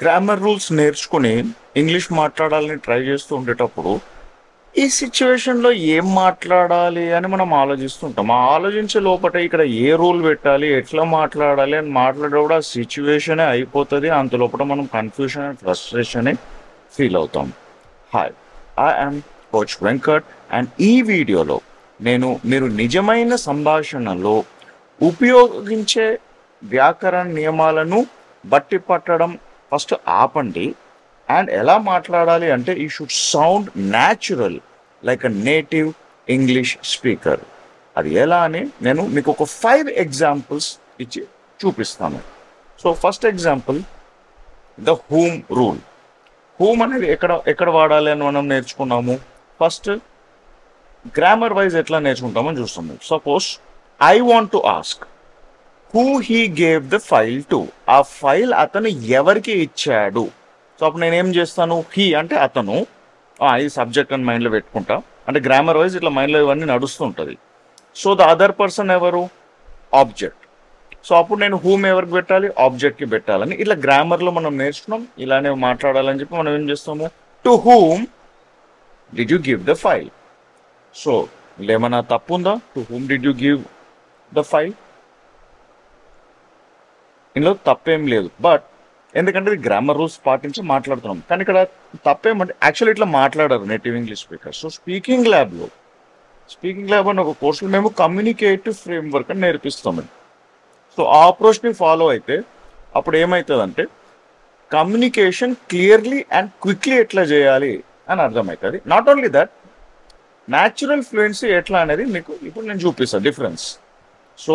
Grammar rules నేర్చుకుని English మాట్లాడాలని try చేస్తూ ఉండేటప్పుడు ఈ సిచ్యువేషన్లో ఏం మాట్లాడాలి అని మనం ఆలోచిస్తుంటాం. ఆ ఆలోచించే లోపల ఇక్కడ ఏ రూల్ పెట్టాలి, ఎట్లా మాట్లాడాలి అని మాట్లాడేటప్పుడు ఆ సిచ్యువేషనే అయిపోతుంది. అంత లోపల మనం కన్ఫ్యూషన్ అండ్ ఫ్రస్ట్రేషన్ ఫీల్ అవుతాం. Hi, I'm coach Venkat and ఈ వీడియోలో మీరు నిజమైన సంభాషణలో ఉపయోగించే వ్యాకరణ నియమాలను బట్టి పట్టడం ఫస్ట్ ఆపండి. అండ్ ఎలా మాట్లాడాలి అంటే you should sound natural like a native English speaker. అది ఎలా అని నేను మీకు ఒక 5 ఎగ్జాంపుల్స్ ఇచ్చి చూపిస్తాను. So first example, the whom rule. Whom అనేది ఎక్కడ వాడాలి అని మనం నేర్చుకున్నాము. ఫస్ట్ గ్రామర్ వైజ్ ఎట్లా నేర్చుకుంటామని చూస్తాము. Suppose I want to ask who he gave the file to. ఆ ఫైల్ అతను ఎవరికి ఇచ్చాడు. సో అప్పుడు నేనేం చేస్తాను, హీ అంటే అతను, ఇది సబ్జెక్ట్ అని మైండ్లో పెట్టుకుంటా. అంటే గ్రామర్ వైజ్ ఇట్లా మైండ్లో ఇవన్నీ నడుస్తుంటుంది. సో ద అదర్ పర్సన్ ఎవరు, ఆబ్జెక్ట్. సో అప్పుడు నేను హూమ్ ఎవరికి పెట్టాలి, ఆబ్జెక్ట్కి పెట్టాలని ఇట్లా గ్రామర్లో మనం నేర్చుకున్నాం. ఇలానే మాట్లాడాలని చెప్పి మనం ఏం చేస్తాము, to whom did you give the file. So ఏమన్నా తప్పు ఉందా, to whom did you give the file, ఇందులో తప్పేం లేదు. బట్ ఎందుకంటే ఇది గ్రామర్ రూల్స్ పాటించి మాట్లాడుతున్నాం. కానీ ఇక్కడ తప్పేమంటే యాక్చువల్లీ ఇట్లా మాట్లాడారు native English speaker. So speaking lab అని ఒక కోర్సులో మేము కమ్యూనికేటివ్ ఫ్రేమ్వర్క్ అని నేర్పిస్తామండి. సో ఆ అప్రోచ్ని ఫాలో అయితే అప్పుడు ఏమవుతుందంటే కమ్యూనికేషన్ క్లియర్లీ అండ్ క్విక్లీ ఎట్లా చేయాలి అని అర్థమవుతుంది. Not only that, natural fluency ఎట్లా అనేది మీకు ఇప్పుడు నేను చూపిస్తాను difference. So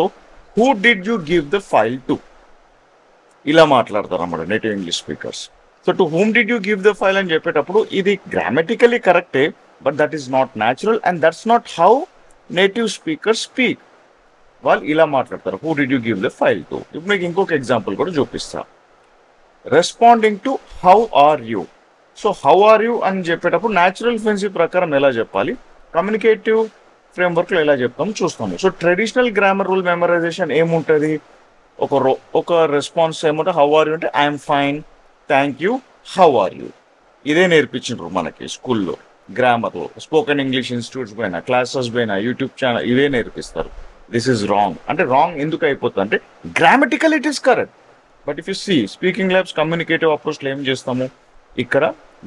who did you give the file to, ఇలా మాట్లాడతారు అన్నమాట native English speakers. So to whom did you give the file అని చెప్పేటప్పుడు ఇది గ్రామటికలీ కరెక్టే, but that is not natural and that's not how native speaker speak. వాళ్ళు ఇలా మాట్లాడతారు, who did you give the file to. ఇప్పుడు మీకు ఇంకొక ఎగ్జాంపుల్ కూడా చూపిస్తా. Responding to how are you. So how are you అని చెప్పేటప్పుడు న్యాచురల్ ఫ్లూయెన్సీ ప్రకారం ఎలా చెప్పాలి, కమ్యూనికేటివ్ ఫ్రేమ్వర్క్లో ఎలా చెప్తాము చూస్తాము. So traditional grammar rule memorization ఏముంటుంది, ఒక రెస్పాన్స్ ఏమంటే హౌ ఆర్ యూ అంటే I'm fine, thank you, how are you. ఇదే నేర్పించారు మనకి స్కూల్లో గ్రామర్లో. స్పోకెన్ ఇంగ్లీష్ ఇన్స్టిట్యూట్స్ పైన, క్లాసెస్ పైన, యూట్యూబ్ ఛానల్ ఇవే నేర్పిస్తారు. This is wrong. అంటే రాంగ్ ఎందుకు అయిపోతుంది అంటే grammatical it is correct, but if you see Speaking labs communicative అప్రోచ్లో ఏం చేస్తాము, ఇక్కడ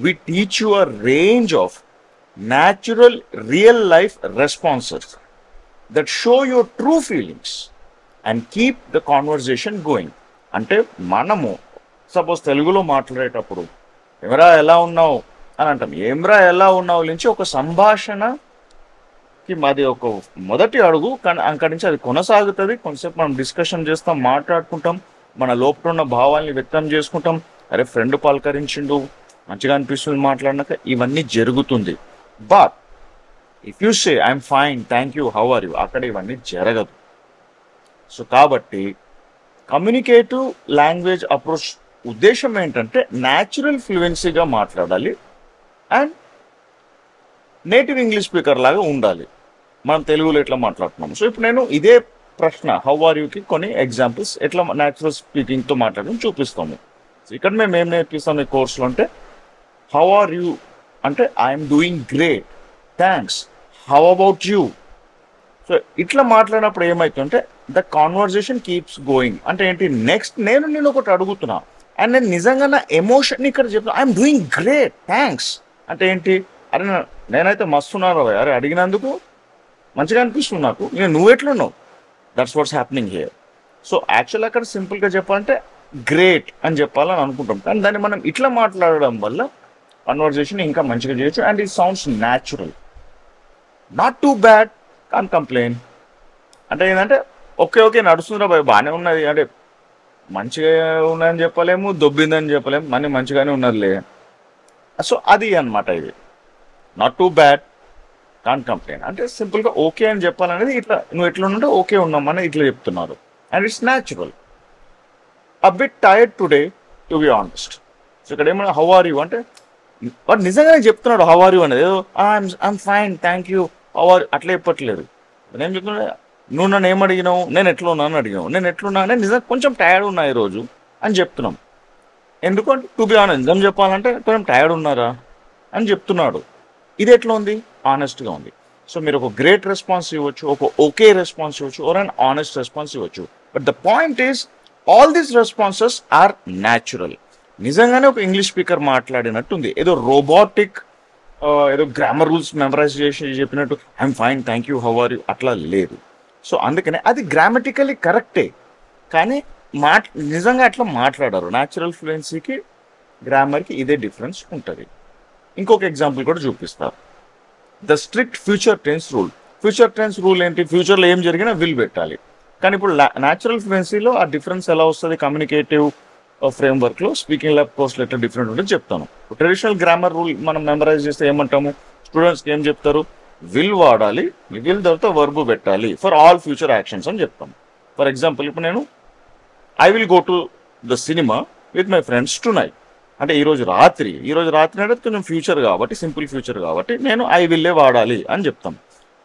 we teach you a range of natural real life responses that show your true feelings and keep the conversation going. అంటే మనము suppose తెలుగులో మాట్లాడేటప్పుడు ఏమరా ఎలా ఉన్నావు అని అంటాం. ఏమరా ఎలా ఉన్నావు నుంచి ఒక సంభాషణకి అది ఒక మొదటి అడుగు, కానీ అక్కడి నుంచి అది కొనసాగుతుంది. కొంతసేపు మనం డిస్కషన్ చేస్తాం, మాట్లాడుకుంటాం, మన లోపల ఉన్న భావాల్ని వ్యక్తం చేసుకుంటాం. అరే ఫ్రెండ్ పలకరించిండు, మంచిగా అనిపిస్తుంది మాట్లాడినాక, ఇవన్నీ జరుగుతుంది. But if you say I'm fine, thank you, how are you, అక్కడ ఇవన్నీ జరగదు. సో కాబట్టి కమ్యూనికేటివ్ లాంగ్వేజ్ అప్రోచ్ ఉద్దేశం ఏంటంటే న్యాచురల్ ఫ్లూయెన్సీగా మాట్లాడాలి అండ్ నేటివ్ ఇంగ్లీష్ స్పీకర్ లాగా ఉండాలి. మనం తెలుగులో ఎట్లా మాట్లాడుతున్నాము. సో ఇప్పుడు నేను ఇదే ప్రశ్న హౌ ఆర్ యూకి కొన్ని ఎగ్జాంపుల్స్ ఎట్లా న్యాచురల్ స్పీకింగ్తో మాట్లాడడం చూపిస్తాము. సో ఇక్కడ మేము ఏం నేర్పిస్తాం ఈ కోర్సులో అంటే హౌ ఆర్ యూ అంటే I'm doing great, thanks, how about you. So ఇట్లా మాట్లాడినప్పుడు ఏమవుతుందంటే ద కాన్వర్జేషన్ కీప్స్ గోయింగ్. అంటే ఏంటి, నెక్స్ట్ నేను ఒకటి అడుగుతున్నా అండ్ నేను నిజంగా నా ఎమోషన్ ఇక్కడ చెప్తున్నా, ఐఎమ్ డూయింగ్ గ్రేట్, థ్యాంక్స్ అంటే ఏంటి, అరే నేనైతే మస్తున్నాను, అరే అడిగినందుకు మంచిగా అనిపిస్తుంది నాకు, నువ్వు ఎట్లున్నావు, that's what's happening here. So actual అక్కడ సింపుల్గా చెప్పాలంటే గ్రేట్ అని చెప్పాలని అనుకుంటాం, కానీ దాన్ని మనం ఇట్లా మాట్లాడడం వల్ల కన్వర్జేషన్ ఇంకా మంచిగా చేయొచ్చు and it sounds natural, not too bad, can't complain. అంటే ఏంటంటే ఓకే నడుస్తుందిరా బాయ్, బాగానే ఉన్నది, అంటే మంచిగా ఉన్నదని చెప్పలేము, దొబ్బిందని చెప్పలేము, మనీ మంచిగానే ఉన్నదిలే. సో అది అనమాట, ఇది not too bad, can't complain. అంటే సింపుల్గా ఓకే అని చెప్పాలనేది ఇట్లా, నువ్వు ఎట్లా ఉంటే ఓకే ఉన్నామని ఇట్లా చెప్తున్నారు and it's natural. A bit tired today to be honest. So ఇక్కడ ఏమన్నా హౌ ఆర్ యూ అంటే వాడు నిజంగానే చెప్తున్నాడు హౌ ఆర్ యూ అనేది, ఏదో I'm fine, thank you, how are అట్లా చెప్పట్లేదు. నేను చెప్తున్నా, నువ్వు నన్ను ఏం అడిగినావు, నేను ఎట్లా ఉన్నాను అడిగినావు, నేను ఎట్లున్నా అంటే నిజంగా కొంచెం టైర్డ్ ఉన్నా ఈరోజు అని చెప్తున్నాం. ఎందుకంటే టు బి ఆనెస్ట్ నిజం చెప్పాలంటే కొంచెం టైర్డ్ ఉన్నారా అని చెప్తున్నాడు. ఇది ఎట్లా ఉంది? ఆనెస్ట్గా ఉంది. సో మీరు ఒక గ్రేట్ రెస్పాన్స్ ఇవ్వచ్చు, ఒక ఓకే రెస్పాన్స్ ఇవ్వచ్చు, ఆర్ అన్ ఆనెస్ట్ రెస్పాన్స్ ఇవ్వచ్చు. But the point is all these responses are natural. నిజంగానే ఒక ఇంగ్లీష్ స్పీకర్ మాట్లాడినట్టుంది, ఏదో రోబోటిక్ ఏదో గ్రామర్ రూల్స్ మెమరైజ్ చేసి చెప్పినట్టు I'm fine thank you how are you అట్లా లేదు. సో అందుకనే అది గ్రామటికలీ కరెక్టే, కానీ నిజంగా అట్లా మాట్లాడారు. న్యాచురల్ ఫ్లూయెన్సీకి గ్రామర్కి ఇదే డిఫరెన్స్ ఉంటుంది. ఇంకొక ఎగ్జాంపుల్ కూడా చూపిస్తారు. The strict future tense rule. Future tense rule ఏంటి? ఫ్యూచర్లో ఏం జరిగినా విల్ పెట్టాలి. కానీ ఇప్పుడు న్యాచురల్ ఫ్లూయెన్సీలో ఆ డిఫరెన్స్ ఎలా వస్తుంది? కమ్యూనికేటివ్ ఫ్రేమ్వర్క్లో స్పీకింగ్ ల్యాబ్ కోర్సులో ఎట్లా డిఫరెంట్ ఉంటుందో చెప్తాను. ట్రెడిషనల్ గ్రామర్ రూల్ మనం మెమరైజ్ చేస్తే ఏమంటాము? స్టూడెంట్స్కి ఏం చెప్తారు? విల్ వాడాలి, విల్ తర్వాత వర్బ్ పెట్టాలి ఫర్ ఆల్ ఫ్యూచర్ యాక్షన్స్ అని చెప్తాం. ఫర్ ఎగ్జాంపుల్ ఇప్పుడు నేను I will go to the cinema with my friends tonight అంటే ఈరోజు రాత్రి అంటే కొంచెం ఫ్యూచర్ కాబట్టి, సింపుల్ ఫ్యూచర్ కాబట్టి నేను ఐ విల్లే వాడాలి అని చెప్తాం.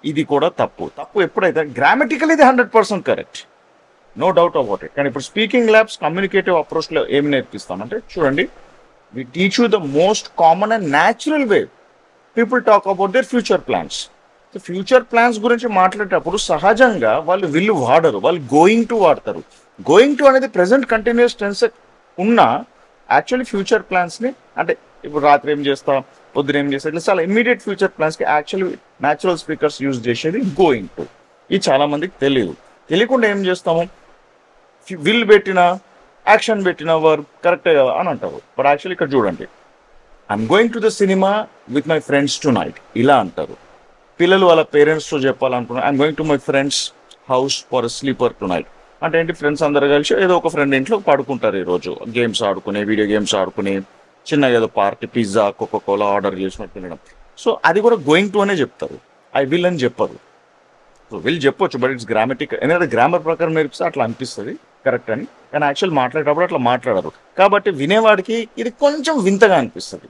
ఇది కూడా తప్పు ఎప్పుడైతే గ్రామటికల్ ఇది 100% correct, no doubt about it. కానీ ఇప్పుడు స్పీకింగ్ ల్యాబ్స్ కమ్యూనికేటివ్ అప్రోచ్లో ఏం నేర్పిస్తామంటే చూడండి, we teach you the most common and natural way people talk about their future plans. Future plans గురించి మాట్లాడేటప్పుడు సహజంగా వాళ్ళు విల్ వాడరు, వాళ్ళు గోయింగ్ టు వాడతారు. గోయింగ్ టు అనేది ప్రెసెంట్ కంటిన్యూస్ టెన్స్ ఉన్న యాక్చువల్లీ ఫ్యూచర్ ప్లాన్స్ని అంటే ఇప్పుడు రాత్రి ఏం చేస్తా, పొద్దున ఏం చేస్తా, ఇట్లా చాలా ఇమ్మీడియట్ ఫ్యూచర్ ప్లాన్స్కి యాక్చువల్లీ న్యాచురల్ స్పీకర్స్ యూజ్ చేసేది గోయింగ్ టు. ఇది చాలా మందికి తెలియదు. తెలియకుండా ఏం చేస్తాము? విల్ పెట్టిన యాక్షన్ పెట్టిన వర్బ్ కరెక్టే కదా అని అంటారు. బట్ యాక్చువల్లీ ఇక్కడ చూడండి, I'm going to the cinema with my friends tonight ఇలా అంటారు. పిల్లలు వాళ్ళ పేరెంట్స్తో చెప్పాలనుకున్నారు, I'm going to my friend's house for sleepover tonight అంటే ఏంటి? ఫ్రెండ్స్ అందరు కలిసి ఏదో ఒక ఫ్రెండ్ ఇంట్లో పడుకుంటారు ఈరోజు, గేమ్స్ ఆడుకుని, వీడియో గేమ్స్ ఆడుకుని, చిన్న ఏదో పార్టీ, పిజ్జా, కోకోకోలా ఆర్డర్ చేసినట్టు తినడం. సో అది కూడా గోయింగ్ టు అనే చెప్తారు, ఐ విల్ అని చెప్పరు. సో విల్ చెప్పొచ్చు, బట్ ఇట్స్ గ్రామటిక్, ఎందుకంటే గ్రామర్ ప్రకారం నేర్పిస్తే అట్లా అనిపిస్తుంది కరెక్ట్ అని, కానీ యాక్చువల్ మాట్లాడేటప్పుడు అట్లా మాట్లాడరు. కాబట్టి వినేవాడికి ఇది కొంచెం వింతగా అనిపిస్తుంది.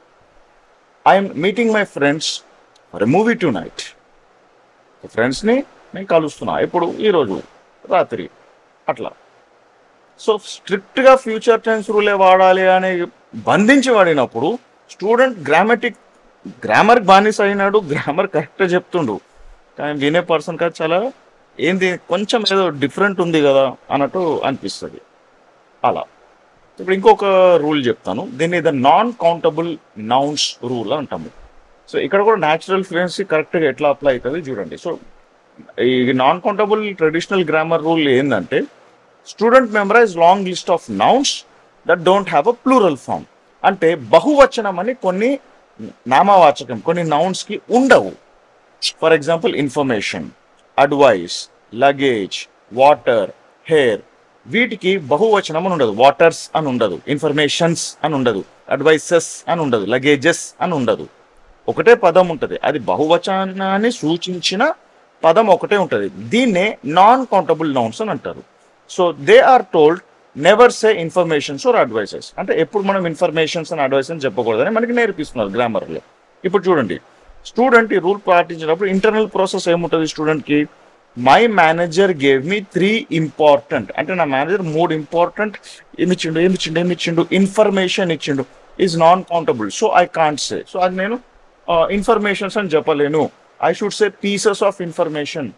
I'm meeting my friends for a movie to night. ఫ్రెండ్స్ని నేను కలుస్తున్నా ఎప్పుడు? ఈరోజు రాత్రి అట్లా. సో స్ట్రిక్ట్గా ఫ్యూచర్ టెన్స్ రూలే వాడాలి అని బంధించి వాడినప్పుడు స్టూడెంట్ గ్రామర్కి బానిస అయినాడు, గ్రామర్ కరెక్ట్గా చెప్తుండు, కానీ వినే పర్సన్ కాదు చాలా ఏంది కొంచెం ఏదో డిఫరెంట్ ఉంది కదా అన్నట్టు అనిపిస్తుంది. అలా ఇప్పుడు ఇంకొక రూల్ చెప్తాను, దీన్ని the non countable nouns rule అంటాము. సో ఇక్కడ కూడా న్యాచురల్ ఫ్లూయెన్సీ కరెక్ట్గా ఎట్లా అప్లై అవుతుంది చూడండి. సో ఈ non countable traditional grammar rule ఏంటంటే student memorize long list of nouns that don't have a plural form. అంటే బహువచనం అని కొన్ని నామవాచకం కొన్ని నౌన్స్కి ఉండవు. For example information, advice, luggage, water, hair, వీటికి బహువచనం అని ఉండదు. వాటర్స్ అని ఉండదు, ఇన్ఫర్మేషన్స్ అని ఉండదు, అడ్వైసెస్ అని ఉండదు, లగేజెస్ అని ఉండదు. ఒకటే పదం ఉంటుంది, అది బహువచనాన్ని సూచించిన పదం ఒకటే ఉంటుంది. దీన్నే నాన్ కౌంటబుల్ నౌన్స్ అని అంటారు. So they are told never say informations or advices. అంటే ఎప్పుడు మనం ఇన్ఫర్మేషన్స్ అండ్ అడ్వైస్ అని చెప్పకూడదని మనకి నేర్పిస్తున్నారు గ్రామర్లో. ఇప్పుడు చూడండి, స్టూడెంట్ ఈ రూల్ పాటించినప్పుడు ఇంటర్నల్ ప్రాసెస్ ఏముంటుంది స్టూడెంట్కి? My manager gave me 3 important, అంటే నా మేనేజర్ 3 ఇంపార్టెంట్ ఏమిచ్చిండు ఇన్ఫర్మేషన్ ఇచ్చిండు, is non countable. So I can't say, so అది నేను ఇన్ఫర్మేషన్స్ అని చెప్పలేను, I should say pieces of information.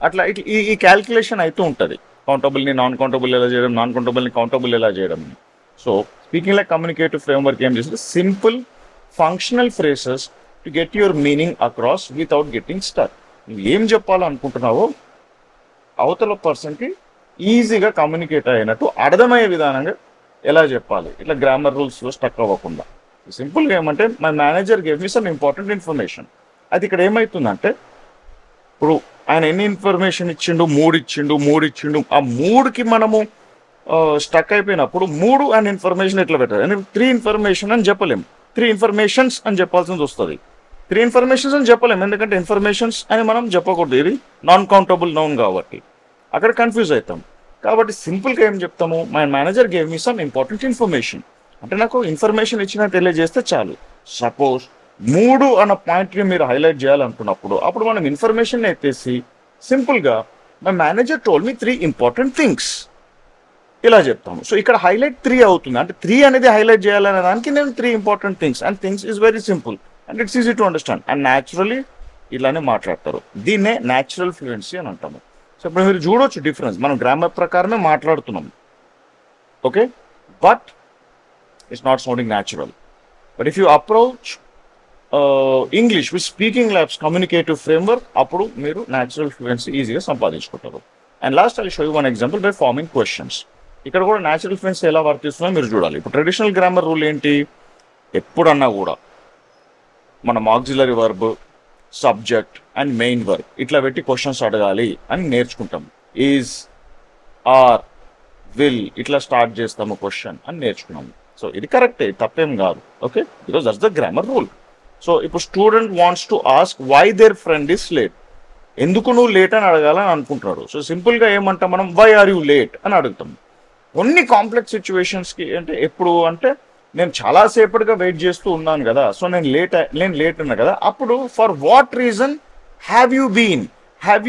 అట్లా ఇట్లా ఈ క్యాల్కులేషన్ అయితే ఉంటుంది, కౌంటబుల్ని నాన్ కౌంటబుల్ ఎలా చేయడం, నాన్ కౌంటబుల్ని కౌంటబుల్ ఎలా చేయడం. So speaking like communicative framework ఏం చేస్తుంది? Simple functional phrases to get your meaning across without getting stuck. నువ్వు ఏం చెప్పాలనుకుంటున్నావో అవతల పర్సన్కి ఈజీగా కమ్యూనికేట్ అయినట్టు అర్థమయ్యే విధానంగా ఎలా చెప్పాలి, ఇట్లా గ్రామర్ రూల్స్లో స్టక్ అవ్వకుండా. సింపుల్గా ఏమంటే my manager gave me some important information. అది ఇక్కడ ఏమవుతుందంటే ఇప్పుడు ఆయన ఎన్ని ఇన్ఫర్మేషన్ ఇచ్చిండు? 3 ఇచ్చిండు. ఆ 3కి మనము స్టక్ అయిపోయినప్పుడు 3 అండ్ ఇన్ఫర్మేషన్ ఎట్లా పెట్టాలి? అంటే 3 ఇన్ఫర్మేషన్ అని చెప్పలేము, 3 ఇన్ఫర్మేషన్స్ అని చెప్పాల్సింది వస్తుంది. 3 ఇన్ఫర్మేషన్స్ అని చెప్పలేము, ఎందుకంటే ఇన్ఫర్మేషన్స్ అని మనం చెప్పకూడదు, ఇది నాన్ కౌంటబుల్ నౌన్ కాబట్టి అక్కడ కన్ఫ్యూజ్ అవుతాం. కాబట్టి సింపుల్గా ఏం చెప్తాము? My manager gave me some important information, అంటే నాకు ఇన్ఫర్మేషన్ ఇచ్చినా తెలియజేస్తే చాలు. సపోజ్ 3 అన్న పాయింట్ని మీరు హైలైట్ చేయాలనుకున్నప్పుడు అప్పుడు మనం ఇన్ఫర్మేషన్ ఎత్తేసి సింపుల్గా my manager told me 3 important things ఇలా చెప్తాము. సో ఇక్కడ హైలైట్ 3 అవుతుంది. అంటే 3 అనేది హైలైట్ చేయాలనే దానికి నేను 3 important things, and things is very simple and it's easy to understand and naturally ఇలానే మాట్లాడతారు. దీన్నే న్యాచురల్ ఫ్లూయెన్సీ అని అంటాము. సో ఇప్పుడు మీరు చూడవచ్చు డిఫరెన్స్, మనం గ్రామర్ ప్రకారమే మాట్లాడుతున్నాం, okay, but it's not sounding natural. But if you approach English with Speaking labs communicative framework, అప్పుడు మీరు న్యాచురల్ ఫ్లూయెన్సీ ఈజీగా సంపాదించుకుంటారు. And last I show you one example by forming questions. ఇక్కడ కూడా న్యాచురల్ ఫ్లూయెన్సీ ఎలా వర్తిస్తుందో మీరు చూడాలి. ఇప్పుడు ట్రెడిషనల్ గ్రామర్ రూల్ ఏంటి, ఎప్పుడన్నా కూడా మనం auxiliary verb, subject and main verb ఇట్లా పెట్టి క్వశ్చన్స్ అడగాలి అని నేర్చుకుంటాం. ఈజ్, ఆర్, విల్ ఇట్లా స్టార్ట్ చేస్తాము క్వశ్చన్ అని నేర్చుకున్నాము. సో ఇది కరెక్టే, తప్పేం కాదు, okay, because that's the grammar rule. So ఇప్పుడు student wants to ask why their friend is late, ఎందుకు నువ్వు లేట్ అని అడగాలని అనుకుంటున్నాడు. సో సింపుల్గా ఏమంటాం మనం, వై ఆర్ యూ లేట్ అని అడుగుతాం. కొన్ని కాంప్లెక్స్ సిచ్యువేషన్స్కి అంటే ఎప్పుడు అంటే నేను చాలాసేపటిగా వెయిట్ చేస్తూ ఉన్నాను కదా, సో నేను లేట్ ఉన్నా కదా, అప్పుడు for what reason have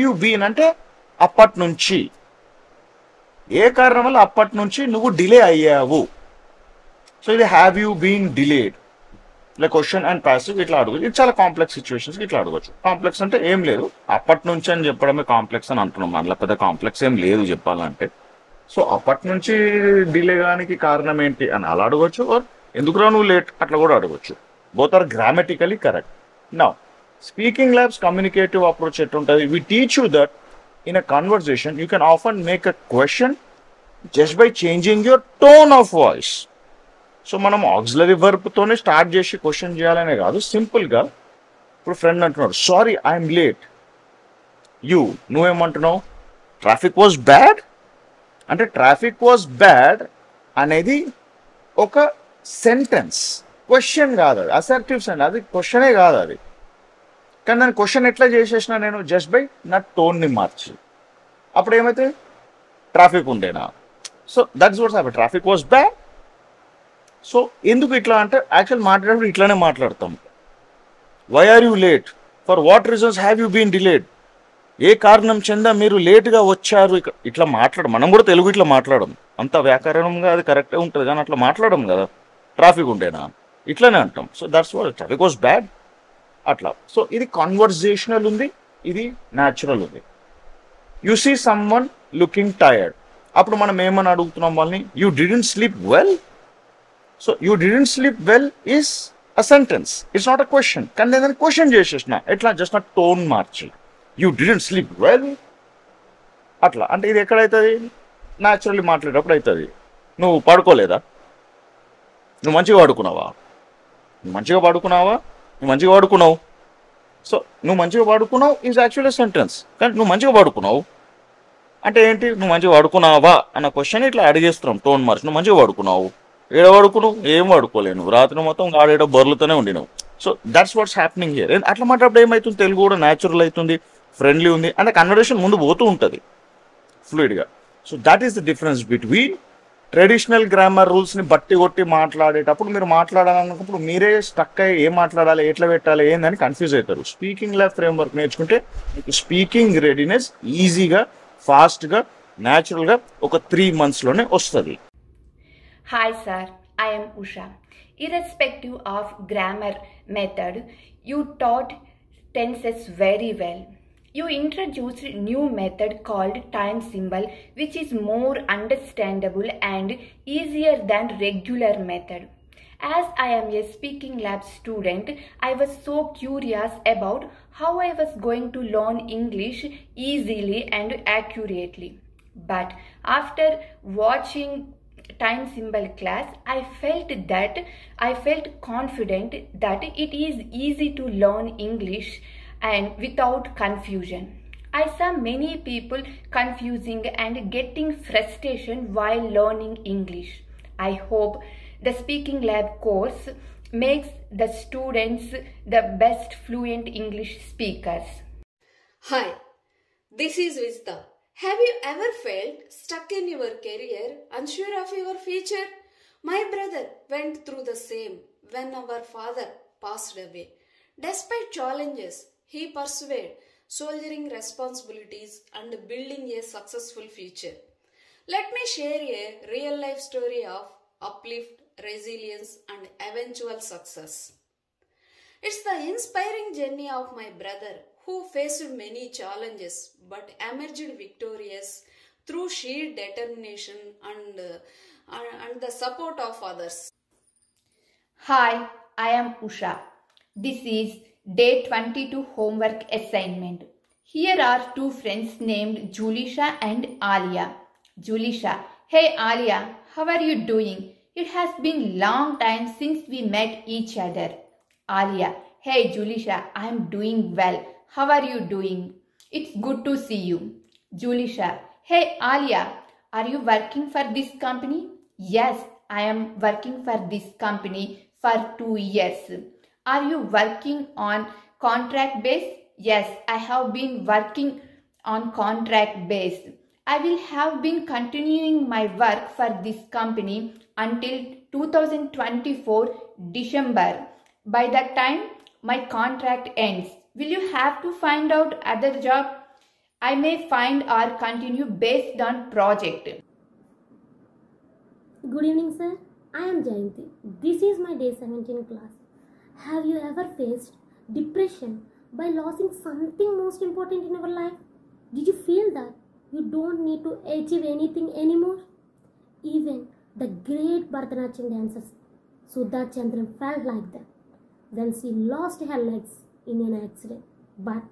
you been అంటే అప్పటి నుంచి, ఏ కారణం వల్ల అప్పటి నుంచి నువ్వు డిలే అయ్యావు. సో ఇది హ్యావ్ యూ బీన్ డిలేడ్, ఇలా క్వశ్చన్ అండ్ ప్యాసివ్ ఇట్లా అడగచ్చు. ఇది చాలా కాంప్లెక్స్ సిచ్యువేషన్స్కి ఇట్లా అడగచ్చు. కాంప్లెక్స్ అంటే ఏం లేదు, అప్పటి నుంచి అని చెప్పడమే కాంప్లెక్స్ అని అంటున్నాం, అందులో పెద్ద కాంప్లెక్స్ ఏం లేదు చెప్పాలంటే. సో అప్పటి నుంచి డిలే కానికి కారణం ఏంటి అని అలా అడగచ్చు, ఆర్ ఎందుకురా నువ్వు లేట్ అట్లా కూడా అడగచ్చు. Both are grammatically correct. Now speaking labs communicative approach ఎట్లుంటుంది, we teach you that in a conversation you can often make a question just by changing your tone of voice. So మనం auxiliary వర్బ్తోనే start చేసి question చేయాలనే కాదు, సింపుల్గా ఇప్పుడు friend అంటున్నాడు sorry I'm late, నువ్వేమంటున్నావు ట్రాఫిక్ వాజ్ బ్యాడ్ అంటే ట్రాఫిక్ వాజ్ బ్యాడ్ అనేది ఒక సెంటెన్స్, క్వశ్చన్ కాదు అది, అసర్టివ్ సెంటెన్స్, అది క్వశ్చనే కాదు అది. కానీ నేను క్వశ్చన్ ఎట్లా చేసేసిన, నేను జస్ట్ బై నా టోన్ని మార్చి, అప్పుడు ఏమైతే ట్రాఫిక్ ఉండేనా. So that's what's happen, traffic was bad. So ఎందుకు ఇట్లా అంటే యాక్చువల్ మాట్లాడేటప్పుడు ఇట్లానే మాట్లాడతాం. Why are you late, for what reasons have you been delayed, ఏ కారణం చెందా మీరు లేట్గా వచ్చారు. ఇట్లా మనం కూడా తెలుగు ఇట్లా మాట్లాడడం, అంత వ్యాకరణంగా అది కరెక్టే ఉంటుంది కానీ అట్లా మాట్లాడడం కదా, ట్రాఫిక్ ఉండేనా ఇట్లానే అంటాం. So that's what traffic was bad అట్లా. సో ఇది కాన్వర్జేషనల్ ఉంది, ఇది న్యాచురల్ ఉంది. You see someone looking tired, అప్పుడు మనం ఏమని అడుగుతున్నాం వాళ్ళని, you didn't sleep well. So you didn't sleep well is a sentence, it's not a question. కానీ నేను క్వశ్చన్ చేసేసిన ఎట్లా, జస్ట్ నా టోన్ మార్చి, యూ డిడెంట్ స్లీప్ వెల్ అట్లా. అంటే ఇది ఎక్కడైతుంది, న్యాచురల్లీ మాట్లాడేటప్పుడు అవుతుంది. నువ్వు పడుకోలేదా, నువ్వు మంచిగా పడుకున్నావా, నువ్వు మంచిగా పడుకున్నావు. సో నువ్వు మంచిగా పడుకున్నావు ఈజ్ యాక్చువల్లీ సెంటెన్స్, కానీ నువ్వు మంచిగా పడుకున్నావు అంటే ఏంటి, నువ్వు మంచిగా పడుకున్నావా అన్న క్వశ్చన్ ఇట్లా అడిగేస్తున్నాం టోన్ మార్చి. నువ్వు మంచిగా పడుకున్నావు, ఏడ పడుకున్నావు, ఏం పడుకోలేను, రాత్రి మొత్తం ఆడేటో బర్లుతూనే ఉండినావు. So that's what's happening here. అట్లా మాట్లాడప్పుడు ఏమవుతుంది, తెలుగు కూడా న్యాచురల్ అవుతుంది, ఫ్రెండ్లీ ఉంది, అండ్ కన్వర్సేషన్ ముందు పోతూ ఉంటుంది ఫ్లూయిడ్గా. So that is the difference between traditional grammar రూల్స్ని బట్టి కొట్టి మాట్లాడేటప్పుడు, మీరు మాట్లాడాలనుకున్నప్పుడు మీరే స్టక్ అయ్యి ఏం మాట్లాడాలి, ఎట్లా పెట్టాలి ఏందని కన్ఫ్యూజ్ అవుతారు. స్పీకింగ్ ల్యాబ్ ఫ్రేమ్వర్క్ నేర్చుకుంటే మీకు స్పీకింగ్ రెడీనెస్ ఈజీగా, ఫాస్ట్గా, న్యాచురల్గా ఒక 3 monthsలోనే వస్తుంది. Hi sir, I am Usha. Irrespective of grammar method, you taught tenses very well. You introduced new method called time symbol, which is more understandable and easier than regular method. As I am a speaking lab student, I was so curious about how I was going to learn English easily and accurately. But after watching time symbol class, I felt confident that it is easy to learn English and without confusion. I saw many people confusing and getting frustration while learning English. I hope the speaking lab course makes the students the best fluent English speakers. Hi, this is Vista. Have you ever felt stuck in your career, unsure of your future? My brother went through the same when our father passed away. Despite challenges, he persevered, shouldering responsibilities and building a successful future. Let me share a real life story of uplift, resilience, and eventual success. It's the inspiring journey of my brother who faced many challenges but emerged victorious through sheer determination and the support of others. Hi, I am Usha. This is day 22 homework assignment. Here are two friends named Julisha and Alia. Julisha: hey Alia, how are you doing? It has been long time since we met each other. Alia: hey Julisha, I am doing well. How are you doing? It's good to see you. Julisha: hey Alia, are you working for this company? Yes, I am working for this company for 2 years. Are you working on contract base? Yes, I have been working on contract base. I will have been continuing my work for this company until 2024 December. By that time, my contract ends. Will you have to find out other job? I may find or continue based on project. Good evening, sir. I am Jayanti. This is my day 17 class. Have you ever faced depression by losing something most important in our life? Did you feel that you don't need to achieve anything anymore? Even the great Bharatanatyam dancer Sudha Chandran felt like that when she lost her legs in an accident. But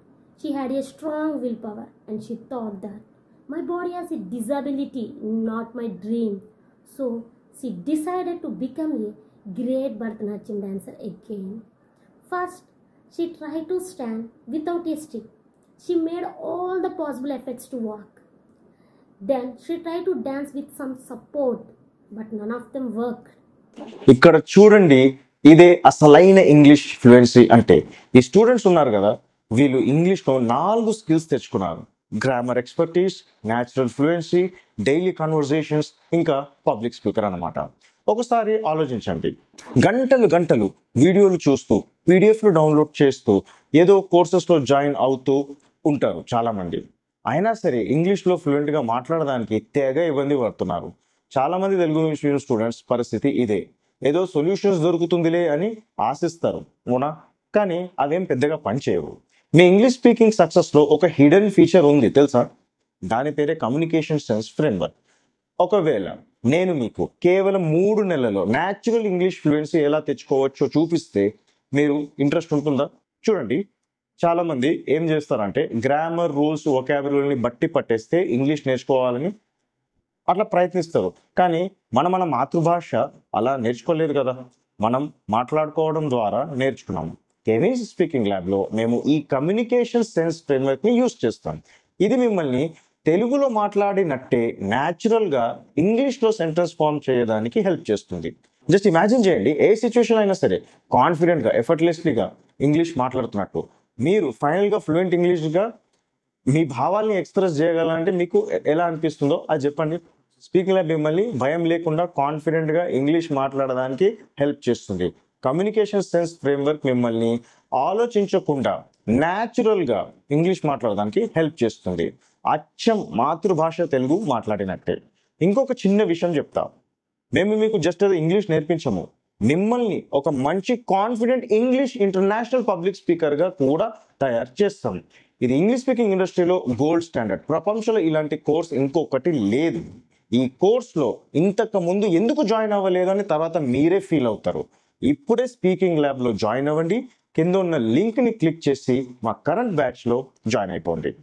she had a strong willpower and she thought that my body has a disability, not my dream. So she decided to become a great Bharatanatyam dancer again. First, she tried to stand without a stick. She made all the possible efforts to walk. Then she tried to dance with some support, but none of them worked. ఇక్కడ చూడండి, ఇదే అసలైన English fluency అంటే. ఈ students ఉన్నారు కదా, వీళ్ళు ఇంగ్లీష్లో 4 స్కిల్స్ తెచ్చుకున్నారు: grammar expertise, natural fluency, daily conversations, ఇంకా పబ్లిక్ స్పీకర్ అన్నమాట. ఒకసారి ఆలోచించండి, గంటలు గంటలు వీడియోలు చూస్తూ, పీడిఎఫ్లు డౌన్లోడ్ చేస్తూ, ఏదో కోర్సెస్లో జాయిన్ అవుతూ ఉంటారు చాలామంది. అయినా సరే ఇంగ్లీష్లో ఫ్లూయెంట్గా మాట్లాడడానికి తెగ ఇబ్బంది పడుతున్నారు. చాలామంది తెలుగు మీడియం స్టూడెంట్స్ పరిస్థితి ఇదే. ఏదో సొల్యూషన్స్ దొరుకుతుందిలే అని ఆశిస్తారు, అవునా? కానీ అవేం పెద్దగా పనిచేయవు. మీ ఇంగ్లీష్ స్పీకింగ్ సక్సెస్లో ఒక హిడెన్ ఫీచర్ ఉంది తెలుసా? దాని పేరే కమ్యూనికేషన్ సెన్స్ ఫ్రేమ్వర్క్. ఒకవేళ నేను మీకు కేవలం 3 నెలల్లో న్యాచురల్ ఇంగ్లీష్ ఫ్లూయెన్సీ ఎలా తెచ్చుకోవచ్చో చూపిస్తే మీరు ఇంట్రెస్ట్ ఉంటుందా? చూడండి, చాలామంది ఏం చేస్తారంటే గ్రామర్, రూల్స్, వొకాబులరీని బట్టి పట్టేస్తే ఇంగ్లీష్ నేర్చుకోవాలని అట్లా ప్రయత్నిస్తారు. కానీ మన మాతృభాష అలా నేర్చుకోలేదు కదా, మనం మాట్లాడుకోవడం ద్వారా నేర్చుకున్నాము. కేవీన్స్ స్పీకింగ్ ల్యాబ్లో మేము ఈ కమ్యూనికేషన్ సెన్స్ ఫ్రేమ్వర్క్ని యూజ్ చేస్తాం. ఇది మిమ్మల్ని తెలుగులో మాట్లాడినట్టే న్యాచురల్గా ఇంగ్లీష్లో సెంటెన్స్ ఫామ్ చేయడానికి హెల్ప్ చేస్తుంది. జస్ట్ ఇమాజిన్ చేయండి, ఏ సిచ్యువేషన్ అయినా సరే కాన్ఫిడెంట్గా, ఎఫర్ట్లెస్లీగా ఇంగ్లీష్ మాట్లాడుతున్నట్టు. మీరు ఫైనల్గా ఫ్లూయెంట్ ఇంగ్లీష్గా మీ భావాల్ని ఎక్స్ప్రెస్ చేయగలంటే మీకు ఎలా అనిపిస్తుందో అది చెప్పండి. స్పీకింగ్ ల్యాబ్ మిమ్మల్ని భయం లేకుండా కాన్ఫిడెంట్గా ఇంగ్లీష్ మాట్లాడడానికి హెల్ప్ చేస్తుంది. కమ్యూనికేషన్ సెన్స్ ఫ్రేమ్వర్క్ మిమ్మల్ని ఆలోచించకుండా న్యాచురల్గా ఇంగ్లీష్ మాట్లాడడానికి హెల్ప్ చేస్తుంది, అచ్చం మాతృభాష తెలుగు మాట్లాడినట్టే. ఇంకొక చిన్న విషయం చెప్తా, మేము మీకు జస్ట్ అది ఇంగ్లీష్ నేర్పించము, మిమ్మల్ని ఒక మంచి కాన్ఫిడెంట్ ఇంగ్లీష్ ఇంటర్నేషనల్ పబ్లిక్ స్పీకర్గా కూడా తయారు చేస్తాం. ఇది ఇంగ్లీష్ స్పీకింగ్ ఇండస్ట్రీలో గోల్డ్ స్టాండర్డ్. ప్రపంచంలో ఇలాంటి కోర్స్ ఇంకొకటి లేదు. ఈ కోర్స్లో ఇంతకు ముందు ఎందుకు జాయిన్ అవ్వలేదు అని తర్వాత మీరే ఫీల్ అవుతారు. ఇప్పుడే స్పీకింగ్ ల్యాబ్లో జాయిన్ అవ్వండి. కింద ఉన్న లింక్ని క్లిక్ చేసి మా కరెంట్ బ్యాచ్లో జాయిన్ అయిపోండి.